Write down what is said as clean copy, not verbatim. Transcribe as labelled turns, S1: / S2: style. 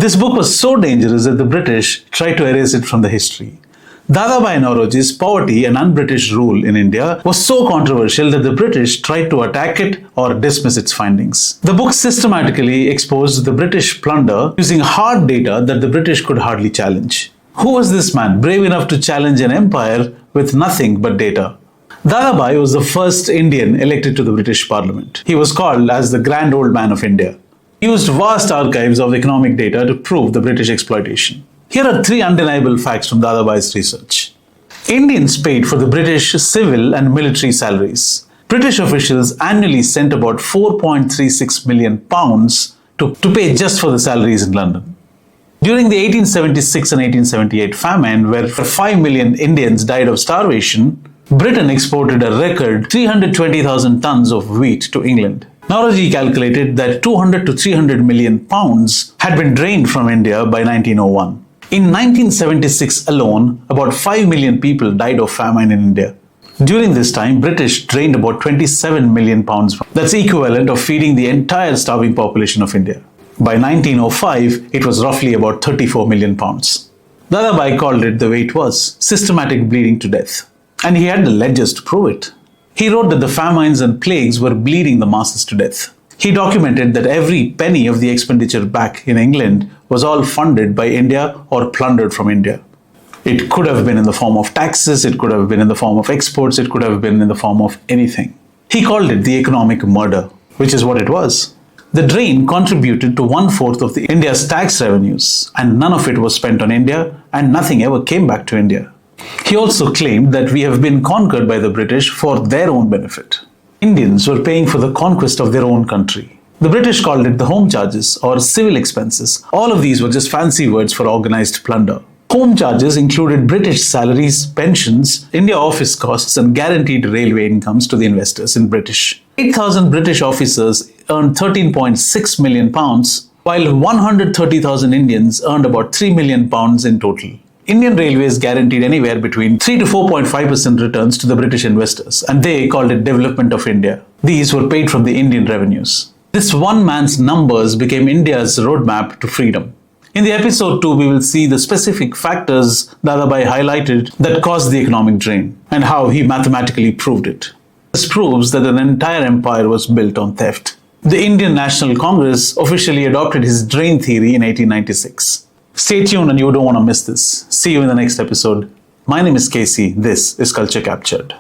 S1: This book was so dangerous that the British tried to erase it from the history. Dadabhai Naoroji's poverty and un-British rule in India was so controversial that the British tried to attack it or dismiss its findings. The book systematically exposed the British plunder using hard data that the British could hardly challenge. Who was this man brave enough to challenge an empire with nothing but data? Dadabhai was the first Indian elected to the British Parliament. He was called as the Grand Old Man of India. He used vast archives of economic data to prove the British exploitation. Here are 3 undeniable facts from Dadabhai's research. Indians paid for the British civil and military salaries. British officials annually sent about £4.36 million to pay just for the salaries in London. During the 1876 and 1878 famine, where 5 million Indians died of starvation, Britain exported a record 320,000 tons of wheat to England. Naoroji calculated that 200 to 300 million pounds had been drained from India by 1901. In 1976 alone, about 5 million people died of famine in India. During this time, British drained about 27 million pounds. That's equivalent of feeding the entire starving population of India. By 1905, it was roughly about 34 million pounds. Dadabhai called it the way it was, systematic bleeding to death. And he had the ledgers to prove it. He wrote that the famines and plagues were bleeding the masses to death. He documented that every penny of the expenditure back in England was all funded by India or plundered from India. It could have been in the form of taxes, it could have been in the form of exports, it could have been in the form of anything. He called it the economic murder, which is what it was. The drain contributed to 1/4 of India's tax revenues, and none of it was spent on India, and nothing ever came back to India. He also claimed that we have been conquered by the British for their own benefit. Indians were paying for the conquest of their own country. The British called it the home charges or civil expenses. All of these were just fancy words for organized plunder. Home charges included British salaries, pensions, India office costs, and guaranteed railway incomes to the investors in British. 8,000 British officers earned £13.6 million, while 130,000 Indians earned about £3 million in total. Indian Railways guaranteed anywhere between 3 to 4.5% returns to the British investors, and they called it Development of India. These were paid from the Indian revenues. This one man's numbers became India's roadmap to freedom. In the episode 2, we will see the specific factors Dadabhai highlighted that caused the economic drain and how he mathematically proved it. This proves that an entire empire was built on theft. The Indian National Congress officially adopted his drain theory in 1896. Stay tuned and you don't want to miss this. See you in the next episode. My name is Casey. This is Culture Captured.